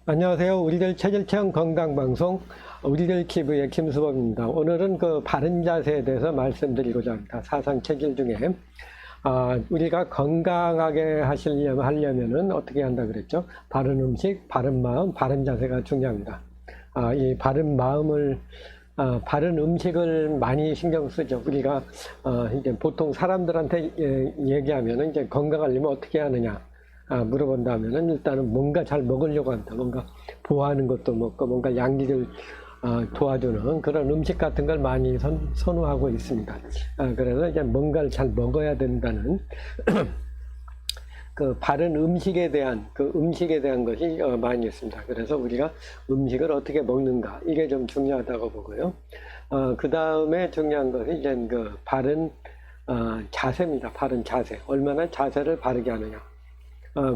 안녕하세요. 우리들 체질체험 건강방송 우리들 TV의 김수범입니다. 오늘은 그 바른 자세에 대해서 말씀드리고자 합니다. 사상 체질 중에 우리가 건강하게 하려면은 어떻게 한다 그랬죠? 바른 음식, 바른 마음, 바른 자세가 중요합니다. 이 바른 마음을 바른 음식을 많이 신경 쓰죠. 우리가 이제 보통 사람들한테 얘기하면은 이제 건강하려면 어떻게 하느냐 물어본다면은 일단은 뭔가 잘 먹으려고 합니다. 뭔가 보호하는 것도 먹고 뭔가 양기를 도와주는 그런 음식 같은 걸 많이 선호하고 있습니다. 그래서 이제 뭔가를 잘 먹어야 된다는 그 바른 음식에 대한 것이 많이 있습니다. 그래서 우리가 음식을 어떻게 먹는가 이게 좀 중요하다고 보고요. 그 다음에 중요한 것이 이제 그 바른 자세입니다. 바른 자세. 얼마나 자세를 바르게 하느냐.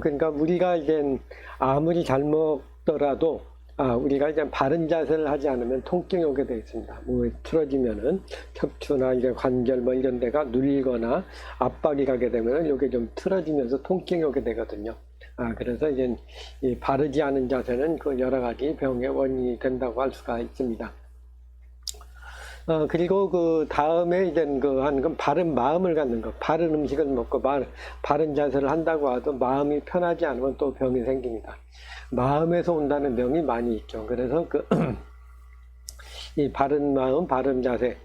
그러니까 우리가 이제 아무리 잘 먹더라도 우리가 이제 바른 자세를 하지 않으면 통증이 오게 되어 있습니다. 뭐 틀어지면은 척추나 이제 관절 뭐 이런 데가 눌리거나 압박이 가게 되면은 이게 좀 틀어지면서 통증이 오게 되거든요. 그래서 이제 이 바르지 않은 자세는 그 여러 가지 병의 원인이 된다고 할 수가 있습니다. 그리고 그 다음에 이제 하는 건 바른 마음을 갖는 것. 바른 음식을 먹고 바른 자세를 한다고 해도 마음이 편하지 않으면 또 병이 생깁니다. 마음에서 온다는 병이 많이 있죠. 그래서 이 바른 마음, 바른 자세,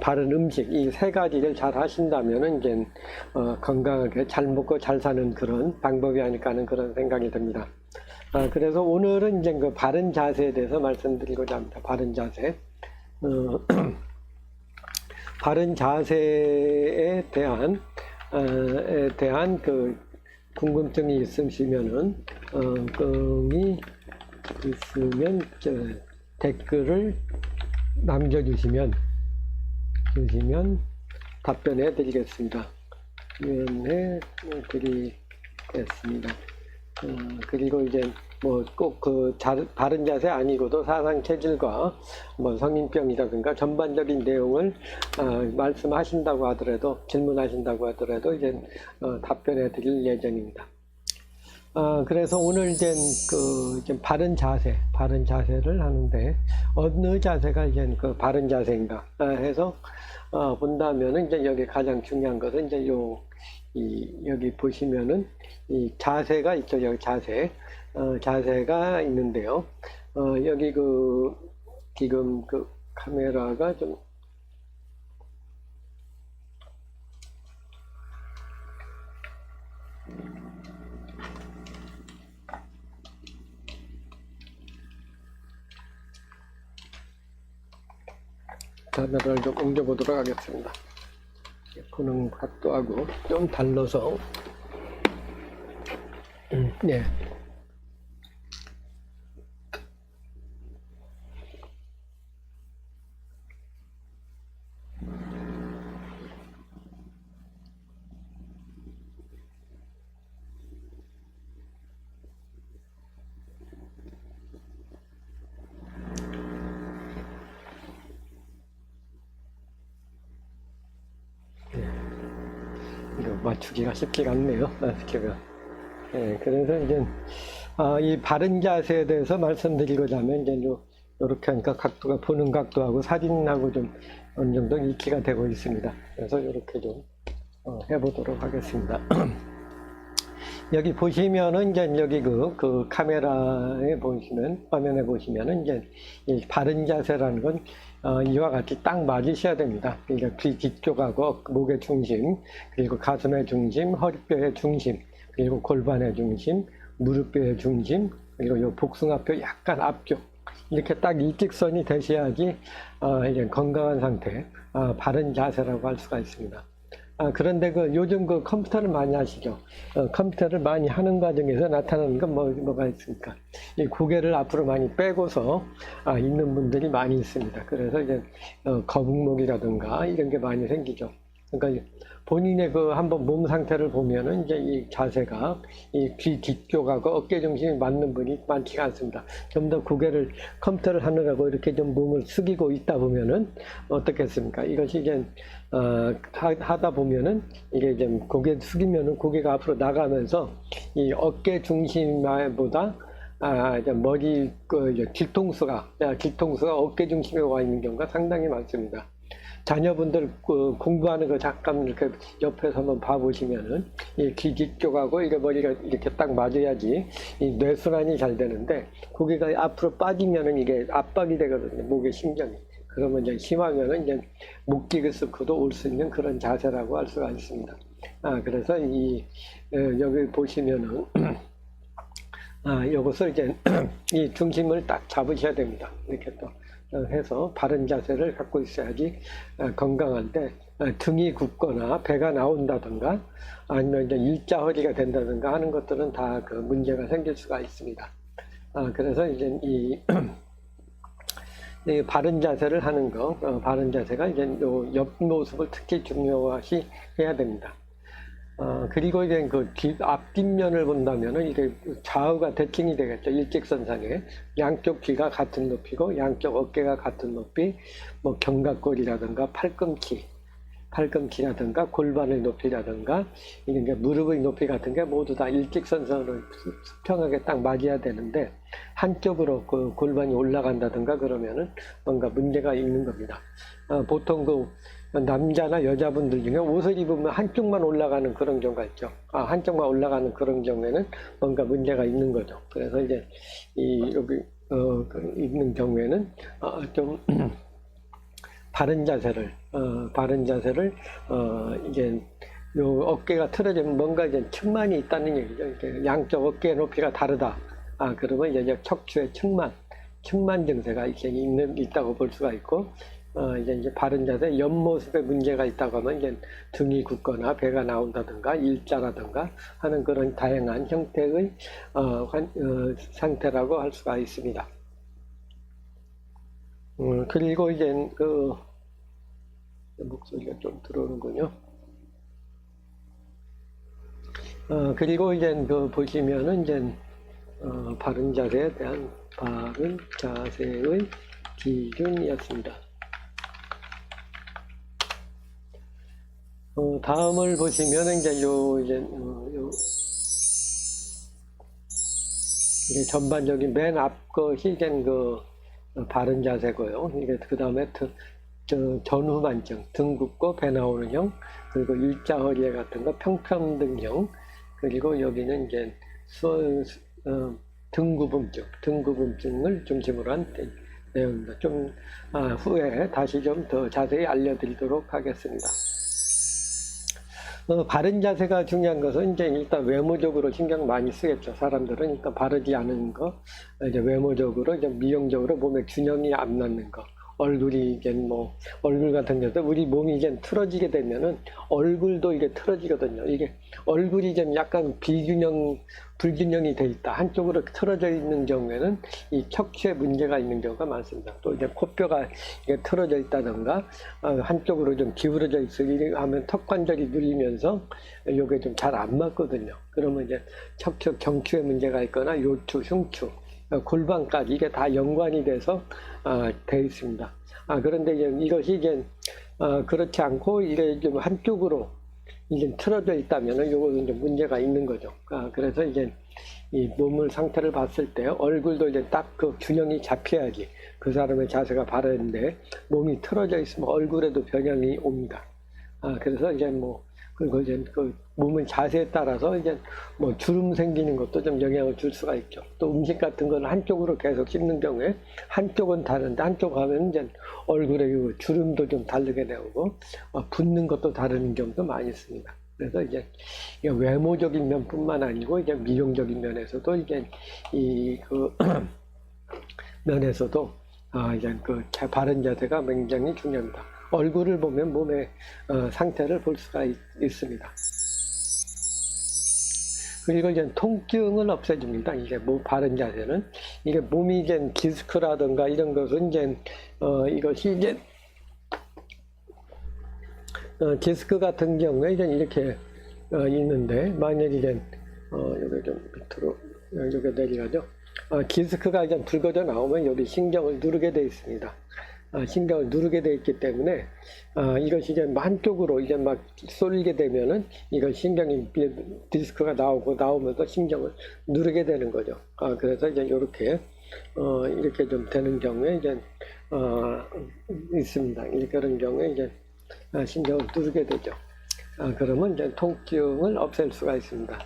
바른 음식 이 세 가지를 잘 하신다면은 이제 건강하게 잘 먹고 잘 사는 그런 방법이 아닐까 하는 그런 생각이 듭니다. 그래서 오늘은 이제 그 바른 자세에 대해서 말씀드리고자 합니다. 바른 자세. 바른 자세에 대한 그 궁금증이 있으시면은 댓글을 남겨주시면 답변해 드리겠습니다. 그리고 이제 뭐 꼭 바른 자세 아니고도 사상 체질과 뭐 성인병이라든가 전반적인 내용을 말씀하신다고 하더라도 질문하신다고 하더라도 이제 답변해 드릴 예정입니다. 그래서 오늘 이제 바른 자세를 하는데 어느 자세가 이제 그 바른 자세인가 해서 본다면은 이제 여기 가장 중요한 것은 이제 여기 보시면은 이 자세가 있죠. 여기 자세가 있는데요. 여기 지금 카메라가 좀 카메라를 좀 옮겨보도록 하겠습니다. 보는 각도하고 좀 달라서 네. 맞추기가 쉽지가 않네요. 그래서 이제 이 바른 자세에 대해서 말씀드리고자 하면 이제 이렇게 하니까 각도가 보는 각도하고 사진하고 좀 어느 정도 익히가 되고 있습니다. 그래서 이렇게 좀 해보도록 하겠습니다. 여기 보시면은 이제 여기 그 카메라에 보시면 화면에 보시면은 이제 이 바른 자세라는 건 이와 같이 딱 맞으셔야 됩니다. 그러니까 귀 뒤쪽하고 목의 중심, 그리고 가슴의 중심, 허리뼈의 중심, 그리고 골반의 중심, 무릎뼈의 중심, 그리고 요 복숭아뼈 약간 앞쪽 이렇게 딱 일직선이 되셔야지 이제 건강한 상태, 바른 자세라고 할 수가 있습니다. 그런데 요즘 컴퓨터를 많이 하시죠. 컴퓨터를 많이 하는 과정에서 나타나는 건 뭐가 있습니까? 이 고개를 앞으로 많이 빼고서 있는 분들이 많이 있습니다. 그래서 이제 거북목이라든가 이런 게 많이 생기죠. 그러니까 본인의 한번 몸 상태를 보면은 이제 이 자세가 이 귀 뒤쪽하고 어깨 중심이 맞는 분이 많지가 않습니다. 좀 더 고개를 컴퓨터를 하느라고 이렇게 좀 몸을 숙이고 있다 보면은 어떻겠습니까? 이것이 이제 하다 보면은 이게 이제 고개 숙이면은 고개가 앞으로 나가면서 이 어깨 중심보다 이제 머리 이제 뒤통수가 어깨 중심에 와 있는 경우가 상당히 많습니다. 자녀분들 공부하는 거 잠깐 이렇게 옆에서 한번 봐보시면은 이 귀 뒤쪽하고 이게 머리가 이렇게 딱 맞아야지 이 뇌순환이 잘 되는데 고개가 앞으로 빠지면은 이게 압박이 되거든요. 목의 신경이. 그러면 이제 심하면은 이제 목디스크도 올 수 있는 그런 자세라고 할 수가 있습니다. 그래서 여기 보시면은 이것을 이제 이 중심을 딱 잡으셔야 됩니다. 이렇게 또 해서 바른 자세를 갖고 있어야지 건강한데 등이 굽거나 배가 나온다든가 아니면 이제 일자 허리가 된다든가 하는 것들은 다 그 문제가 생길 수가 있습니다. 그래서 이제 이 바른 자세를 하는 거, 바른 자세가 이제 요 옆모습을 특히 중요시 해야 됩니다. 그리고 이제 그 앞뒷면을 본다면은 이게 좌우가 대칭이 되겠죠. 일직선상에. 양쪽 귀가 같은 높이고, 양쪽 어깨가 같은 높이, 뭐 견갑골이라든가 팔꿈치라든가 골반의 높이라든가, 이게 무릎의 높이 같은 게 모두 다 일직선상으로 수평하게 딱 맞아야 되는데, 한쪽으로 그 골반이 올라간다든가 그러면은 뭔가 문제가 있는 겁니다. 보통 그 남자나 여자분들 중에 옷을 입으면 한쪽만 올라가는 그런 경우가 있죠. 한쪽만 올라가는 그런 경우에는 뭔가 문제가 있는 거죠. 그래서 이제 여기 있는 경우에는 좀 바른 자세를 이제 요 어깨가 틀어지면 뭔가 이제 측만이 있다는 얘기죠. 이렇게 양쪽 어깨 높이가 다르다. 그러면 이제 척추의 측만 증세가 이렇게 있다고 볼 수가 있고. 이제 바른 자세, 옆모습에 문제가 있다고 하면 이제 등이 굳거나 배가 나온다든가 일자라든가 하는 그런 다양한 형태의 상태라고 할 수가 있습니다. 그리고 이제 목소리가 좀 들어오는군요. 그리고 이제 보시면은 이제 바른 자세에 대한 바른 자세의 기준이었습니다. 다음을 보시면 이제 이게 전반적인 맨 앞 것이 이제 바른 자세고요. 이게 그 다음에 전후반증, 등 굽고 배 나오는 형, 그리고 일자 허리에 같은 거, 평평등형, 그리고 여기는 이제 등구분증을 중심으로 한 내용입니다. 좀 후에 다시 좀 더 자세히 알려드리도록 하겠습니다. 바른 자세가 중요한 것은 이제 일단 외모적으로 신경 많이 쓰겠죠. 사람들은 일단 바르지 않은 거, 이제 외모적으로, 이제 미용적으로 몸에 균형이 안 맞는 거. 얼굴이 이제 얼굴 같은 경우도 우리 몸이 이제 틀어지게 되면은 얼굴도 이게 틀어지거든요. 이게 얼굴이 좀 약간 불균형이 돼 있다. 한쪽으로 틀어져 있는 경우에는 이 척추에 문제가 있는 경우가 많습니다. 또 이제 코뼈가 이게 틀어져 있다던가, 한쪽으로 좀 기울어져 있으리 하면 턱관절이 눌리면서 이게 좀 잘 안 맞거든요. 그러면 이제 척추 경추에 문제가 있거나 요추, 흉추, 골반까지 이게 다 연관이 돼서 돼 있습니다. 그런데 이것이 이제 그렇지 않고 이게 좀 한쪽으로 이제 틀어져 있다면은 요거는 좀 문제가 있는 거죠. 그래서 이제 이 몸을 상태를 봤을 때 얼굴도 이제 딱 그 균형이 잡혀야지 그 사람의 자세가 바르는데 몸이 틀어져 있으면 얼굴에도 변형이 옵니다. 그래서 이제 그리고 이제 그 몸의 자세에 따라서 이제 주름 생기는 것도 좀 영향을 줄 수가 있죠. 또 음식 같은 건 한쪽으로 계속 씹는 경우에 한쪽은 다른데 한쪽 하면 이제 얼굴에 주름도 좀 다르게 나오고 붓는 것도 다른 경우도 많이 있습니다. 그래서 이제 외모적인 면뿐만 아니고 이제 미용적인 면에서도 이제 면에서도 이제 바른 자세가 굉장히 중요합니다. 얼굴을 보면 몸의 상태를 볼 수가 있습니다. 그리고 이제 통증을 없애줍니다. 이게 바른 자세는 이게 몸이 이제 디스크라든가 이런 것은 이제 이것이 이제 디스크 같은 경우에 이제 이렇게 있는데 만약에 이제 여기 좀 밑으로 여기 내려가죠. 디스크가 이제 붉어져 나오면 여기 신경을 누르게 되어 있습니다. 신경을 누르게 되어 있기 때문에 이것이 이제 한쪽으로 이제 막 쏠리게 되면은 이거 신경이 디스크가 나오면서 신경을 누르게 되는 거죠. 그래서 이제 이렇게 좀 되는 경우에 이제 있습니다. 그런 경우에 이제 신경을 누르게 되죠. 그러면 이제 통증을 없앨 수가 있습니다.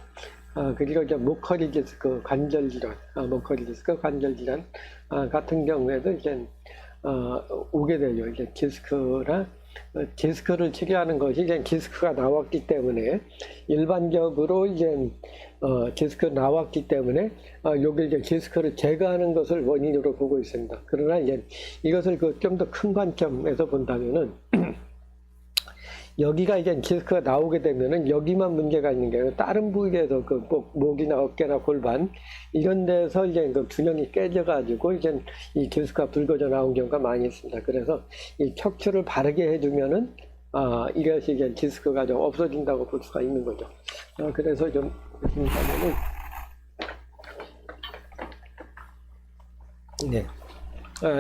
그리고 이제 목허리 디스크 관절 질환, 목허리 디스크 관절 질환 같은 경우에도 이제 오게 되죠. 이제 디스크를 치료하는 것이 이제 디스크가 나왔기 때문에 일반적으로 이제 디스크 나왔기 때문에 여기 이제 디스크를 제거하는 것을 원인으로 보고 있습니다. 그러나 이제 이것을 좀 더 큰 관점에서 본다면은 여기가 이제 디스크가 나오게 되면은 여기만 문제가 있는 게 아니라 다른 부위에서 그 목이나 어깨나 골반 이런 데서 이제 그 균형이 깨져가지고 이제 이 디스크가 붉어져 나온 경우가 많이 있습니다. 그래서 이 척추를 바르게 해주면은 이것이 이제 디스크가 좀 없어진다고 볼 수가 있는 거죠. 그래서 좀 보시면은 네.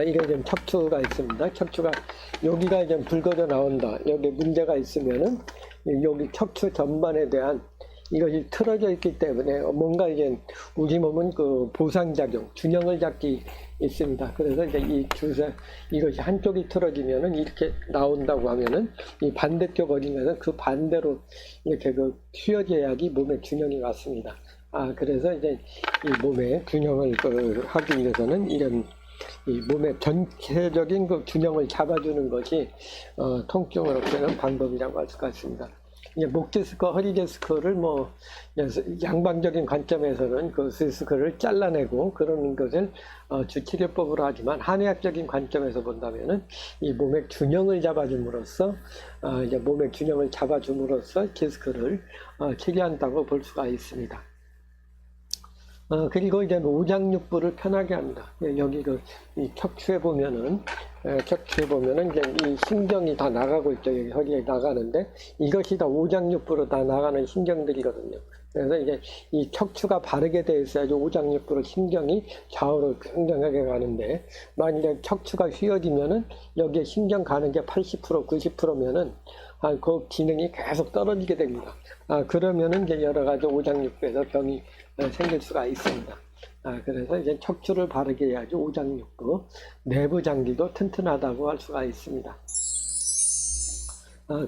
이게 지금 척추가 있습니다. 척추가 여기가 이제 붉어져 나온다. 여기 문제가 있으면은 여기 척추 전반에 대한 이것이 틀어져 있기 때문에 뭔가 이제 우리 몸은 그 보상작용, 균형을 잡기 있습니다. 그래서 이제 이것이 한쪽이 틀어지면은 이렇게 나온다고 하면은 이 반대쪽 어딘가에서 그 반대로 이렇게 휘어져야지 몸의 균형이 왔습니다. 그래서 이제 이 몸의 균형을 하기 위해서는 이런 이 몸의 전체적인 그 균형을 잡아주는 것이 통증을 없애는 방법이라고 할 수가 있습니다. 이제 목 디스크, 허리 디스크를 양방적인 관점에서는 그 디스크를 잘라내고 그런 것을 주치료법으로 하지만 한의학적인 관점에서 본다면은 이 몸의 균형을 잡아줌으로써 이제 몸의 균형을 잡아줌으로써 디스크를 치료한다고 볼 수가 있습니다. 그리고 이제 오장육부를 편하게 합니다. 여기 이 척추에 보면은 이제 이 신경이 다 나가고 있죠. 여기 허리에 나가는데 이것이 다 오장육부로 다 나가는 신경들이거든요. 그래서 이제 이 척추가 바르게 되어 있어야지 오장육부로 신경이 좌우로 굉장하게 가는데 만약에 척추가 휘어지면은 여기에 신경 가는 게 80%, 90%면은 그 기능이 계속 떨어지게 됩니다. 그러면은 이제 여러 가지 오장육부에서 병이 생길 수가 있습니다. 그래서 이제 척추를 바르게 해야지 오장육부, 내부 장기도 튼튼하다고 할 수가 있습니다.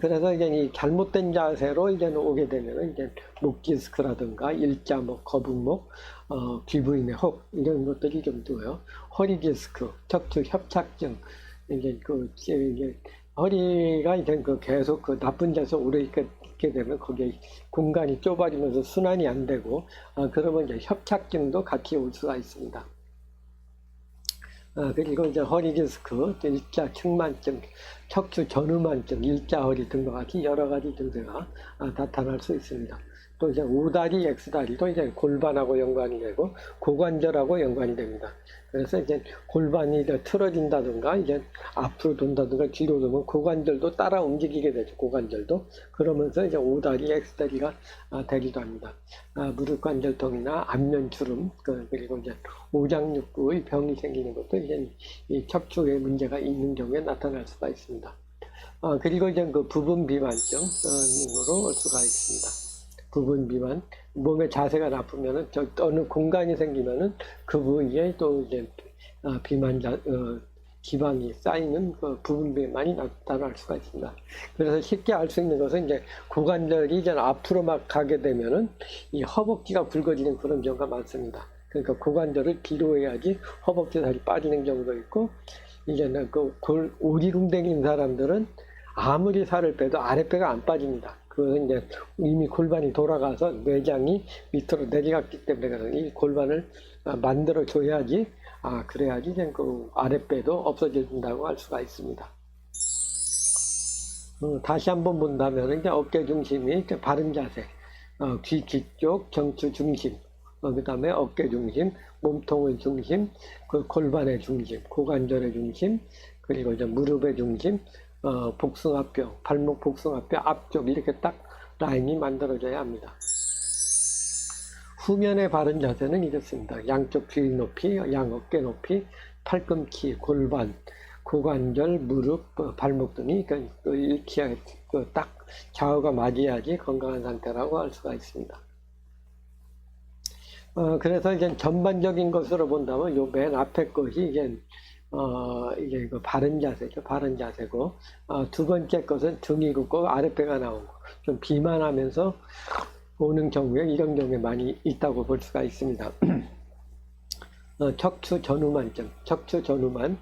그래서 이제 이 잘못된 자세로 이제 오게 되면은 이제 목 디스크라든가 일자목, 거북목, 귀부인의 혹 이런 것들이 좀 뜨고요. 허리 디스크, 척추 협착증, 이제 허리가 이제 계속 나쁜 자세 오래 있게 되면 거기에 공간이 좁아지면서 순환이 안 되고 그러면 이제 협착증도 같이 올 수가 있습니다. 그리고 이제 허리 디스크, 일자 측만증, 척추 전후만증, 일자 허리 등과 같이 여러 가지 증세가 나타날 수 있습니다. 또 이제 오다리, X다리도 이제 골반하고 연관이 되고 고관절하고 연관이 됩니다. 그래서 이제 골반이 틀어진다든가 이제 앞으로 돈다든가 뒤로 돌면 고관절도 따라 움직이게 되죠. 고관절도. 그러면서 이제 오다리, X다리가 되기도 합니다. 무릎관절통이나 안면주름, 그리고 이제 오장육부의 병이 생기는 것도 이제 이 척추에 문제가 있는 경우에 나타날 수가 있습니다. 그리고 이제 그 부분 비만증으로 올 수가 있습니다. 부분 비만, 몸의 자세가 나쁘면은 어느 공간이 생기면은 그 부위에 또 이제 기반이 쌓이는 그 부분 비만이 나타날 수가 있습니다. 그래서 쉽게 알 수 있는 것은 이제 고관절이 이제 앞으로 막 가게 되면은 이 허벅지가 굵어지는 그런 경우가 많습니다. 그러니까 고관절을 뒤로 해야지 허벅지 살이 빠지는 경우도 있고, 이제는 오리궁뎅이인 사람들은 아무리 살을 빼도 아랫배가 안 빠집니다. 그것은 이제 이미 골반이 돌아가서 뇌장이 밑으로 내려갔기 때문에 이 골반을 만들어 줘야지, 그래야지 이제 그 아랫배도 없어진다고 할 수가 있습니다. 다시 한번 본다면 이제 어깨 중심이 바른 자세, 귀 뒤쪽 경추 중심, 그 다음에 어깨 중심, 몸통의 중심, 그 골반의 중심, 고관절의 중심, 그리고 이제 무릎의 중심, 복숭아뼈, 발목 복숭아뼈 앞쪽 이렇게 딱 라인이 만들어져야 합니다. 후면의 바른 자세는 이렇습니다. 양쪽 귀 높이, 양 어깨 높이, 팔꿈치, 골반, 고관절, 무릎, 발목 등이 일치하게 딱 좌우가 맞아야지 건강한 상태라고 할 수가 있습니다. 그래서 이제 전반적인 것으로 본다면 요 맨 앞에 것이 이게 그 바른 자세죠. 바른 자세고, 두 번째 것은 등이 굽고 아랫배가 나오고, 좀 비만하면서 오는 경우에 이런 경우에 많이 있다고 볼 수가 있습니다. 척추 전후만증, 척추 전후만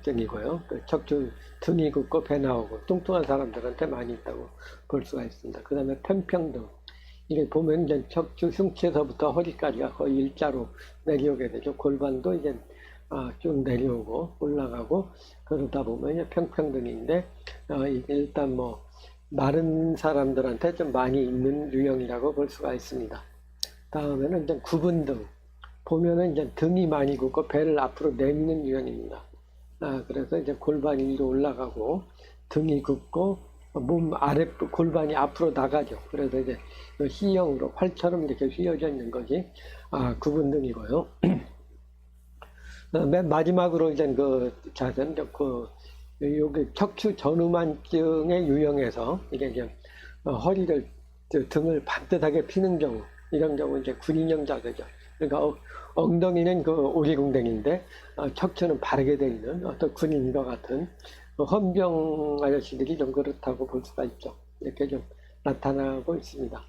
증이고요. 척추 등이 굽고 배 나오고 뚱뚱한 사람들한테 많이 있다고 볼 수가 있습니다. 그 다음에 편평등. 이게 보면 이제 척추 흉추에서부터 허리까지가 거의 일자로 내려오게 되죠. 골반도 이제 쭉 내려오고 올라가고 그러다 보면 이제 평평등인데 이게 일단 뭐 마른 사람들한테 좀 많이 있는 유형이라고 볼 수가 있습니다. 다음에는 이제 구분등. 보면은 이제 등이 많이 굽고 배를 앞으로 내미는 유형입니다. 그래서 이제 골반이 위로 올라가고 등이 굽고 몸 아래 골반이 앞으로 나가죠. 그래서 이제 C형으로 활처럼 이렇게 휘어져 있는 것이 구분등이고요. 맨 마지막으로 이제 그 자세는 여기 척추 전후만증의 유형에서 이게 이제 허리를 등을 반듯하게 피는 경우 이런 경우 이제 군인형 자세죠. 그러니까 엉덩이는 그 오리궁뎅인데 척추는 바르게 되어 있는 어떤 군인과 같은 헌병 아저씨들이 좀 그렇다고 볼 수가 있죠. 이렇게 좀 나타나고 있습니다.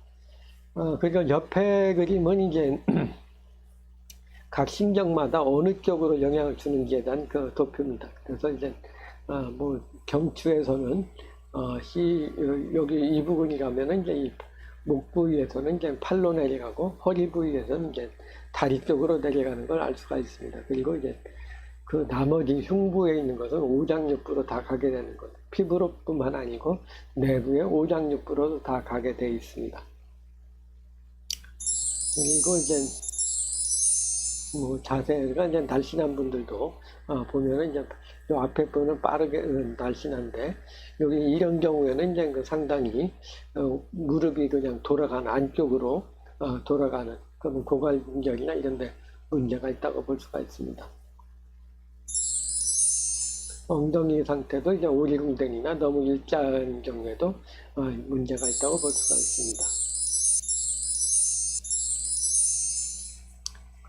그리고 옆에 그림은 이제 각 신경마다 어느 쪽으로 영향을 주는지에 대한 그 도표입니다. 그래서 이제 뭐 경추에서는 여기 이 부분이라면은 이제 이 목 부위에서는 이제 팔로 내려가고 허리 부위에서는 이제 다리 쪽으로 내려가는 걸 알 수가 있습니다. 그리고 이제 그 나머지 흉부에 있는 것은 오장육부로 다 가게 되는 것. 피부로뿐만 아니고 내부의 오장육부로도 다 가게 되어 있습니다. 그리고 이제 뭐 자세가 이제 날씬한 분들도 보면은 이제 요 앞에 부분은 빠르게 날씬한데 여기 이런 경우에는 이제 그 상당히 무릎이 그냥 돌아가는 안쪽으로 돌아가는 그런 고관절이나 이런 데 문제가 있다고 볼 수가 있습니다. 엉덩이 상태도 이제 오리궁뎅이나 너무 일자한 경우에도 문제가 있다고 볼 수가 있습니다.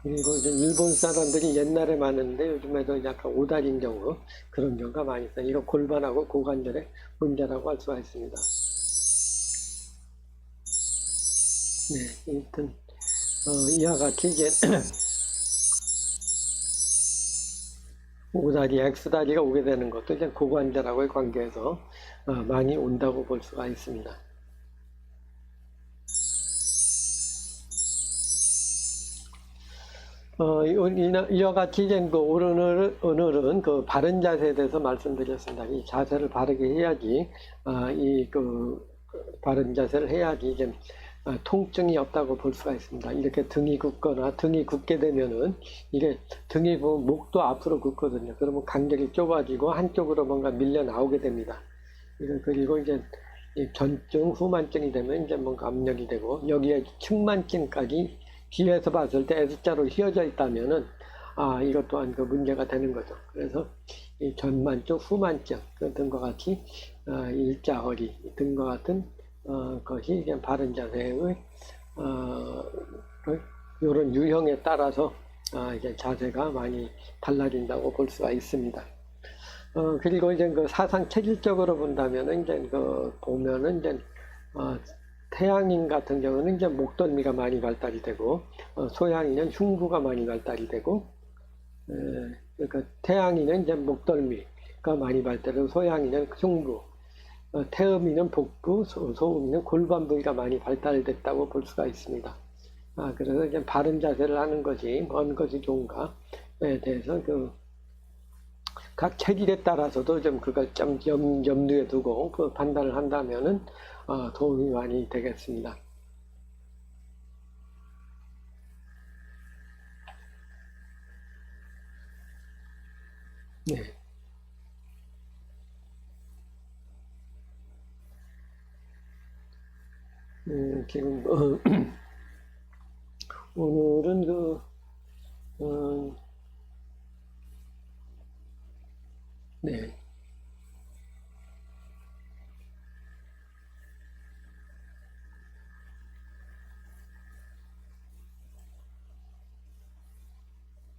그리고 이제 일본 사람들이 옛날에 많은데 요즘에도 약간 오다린 경우 그런 경우가 많이 있어요. 이거 골반하고 고관절의 문제라고 할 수가 있습니다. 네, 일단 이와 같이 이제 오다리, X다리가 오게 되는 것도 이제 고관절하고의 관계에서 많이 온다고 볼 수가 있습니다. 이와 같이 이제 오늘은 그 바른 자세에 대해서 말씀드렸습니다. 이 자세를 바르게 해야지, 바른 자세를 해야지 이제 통증이 없다고 볼 수가 있습니다. 이렇게 등이 굽거나 등이 굽게 되면은 이게 등이 보면 목도 앞으로 굽거든요. 그러면 간격이 좁아지고 한쪽으로 뭔가 밀려 나오게 됩니다. 그리고 이제 전증, 후만증이 되면 이제 뭔가 압력이 되고 여기에 측만증까지 뒤에서 봤을 때 S자로 휘어져 있다면은 이것 또한 그 문제가 되는 거죠. 그래서 이 전만증, 후만증 등과 같이 일자 허리 등과 같은 것이 이제 바른 자세의 이런 유형에 따라서 이제 자세가 많이 달라진다고 볼 수가 있습니다. 그리고 이제 그 사상 체질적으로 본다면은 이제 보면은 이제 태양인 같은 경우는 이제 목덜미가 많이 발달이 되고 소양인은 흉부가 많이 발달이 되고 그러니까 태양인은 이제 목덜미가 많이 발달하고 소양인은 흉부, 태음인은 복부, 소음인은 골반 부위가 많이 발달됐다고 볼 수가 있습니다. 그래서 이제 바른 자세를 하는 것이 어느 것이 좋은가에 대해서 각 체질에 따라서도 좀 그걸 좀 염두에 두고 그 판단을 한다면은 도움이 많이 되겠습니다. 네. 지금 오늘은 네.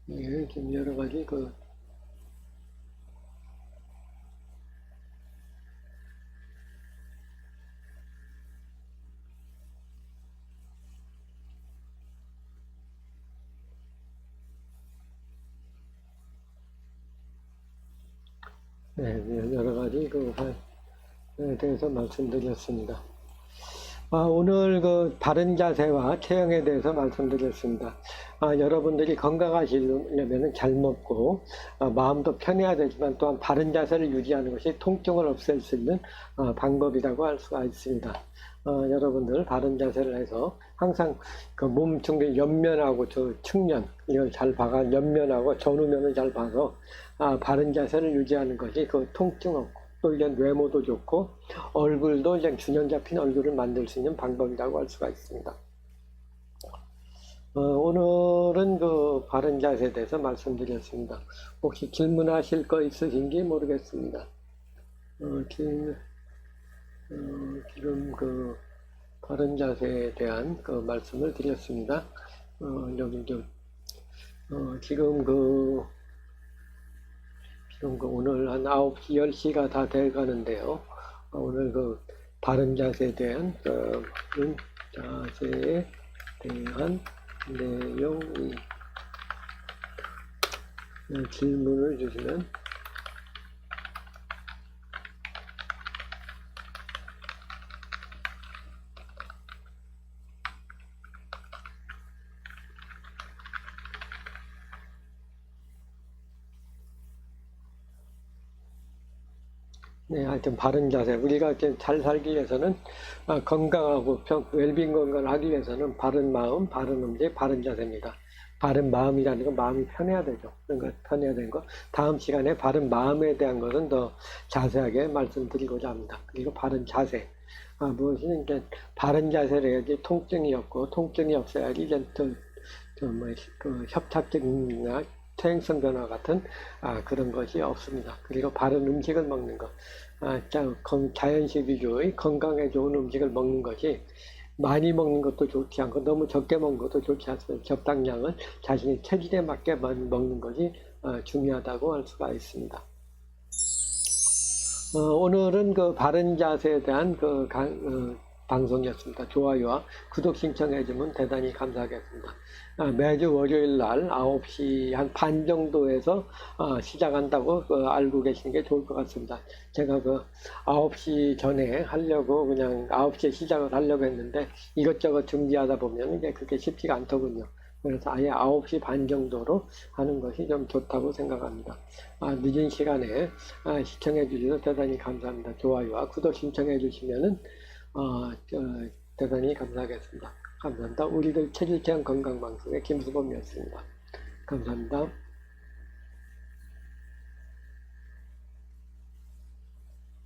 예, 좀 여러 가지 네, 여러 가지 에 대해서 말씀드렸습니다. 오늘 바른 자세와 체형에 대해서 말씀드렸습니다. 여러분들이 건강하시려면 잘 먹고, 마음도 편해야 되지만 또한 바른 자세를 유지하는 것이 통증을 없앨 수 있는 방법이라고 할 수가 있습니다. 여러분들 바른 자세를 해서 항상 몸 충격 옆면하고 측면 이걸 잘 봐가 옆면하고 전후면을 잘 봐서 바른 자세를 유지하는 것이 통증 없고 또 이제 외모도 좋고 얼굴도 이제 균형 잡힌 얼굴을 만들 수 있는 방법이라고 할 수가 있습니다. 오늘은 바른 자세에 대해서 말씀드렸습니다. 혹시 질문하실 거 있으신지 모르겠습니다. 지금 바른 자세에 대한 말씀을 드렸습니다. 여기 지금 오늘 한 9시, 10시가 다 돼 가는데요. 오늘 바른 자세에 대한, 자세에 대한 내용이, 질문을 주시면, 네, 하여튼 바른 자세. 우리가 잘 살기 위해서는 건강하고 웰빙 건강을 하기 위해서는 바른 마음, 바른 음식, 바른 자세입니다. 바른 마음이라는 건 마음이 편해야 되죠. 그러니까 편해야 되는 거. 다음 시간에 바른 마음에 대한 것은 더 자세하게 말씀드리고자 합니다. 그리고 바른 자세. 무엇이든 이제 바른 자세를 해야지 통증이 없고 통증이 없어야지 이제 협착증이나 퇴행성 변화 같은 그런 것이 없습니다. 그리고 바른 음식을 먹는 것, 자연식 위주의 건강에 좋은 음식을 먹는 것이 많이 먹는 것도 좋지 않고 너무 적게 먹는 것도 좋지 않습니다. 적당량을 자신의 체질에 맞게 먹는 것이 중요하다고 할 수가 있습니다. 오늘은 바른 자세에 대한 방송이었습니다. 좋아요와 구독 신청해주면 대단히 감사하겠습니다. 매주 월요일 날 9시 한 반 정도에서 시작한다고 알고 계시는 게 좋을 것 같습니다. 제가 9시 전에 하려고 그냥 9시에 시작을 하려고 했는데 이것저것 준비하다 보면 이제 그게 쉽지가 않더군요. 그래서 아예 9시 반 정도로 하는 것이 좀 좋다고 생각합니다. 늦은 시간에 시청해 주셔서 대단히 감사합니다. 좋아요와 구독 신청해 주시면은 대단히 감사하겠습니다. 감사합니다. 우리들 체질체험 건강방송의 김수범이었습니다. 감사합니다.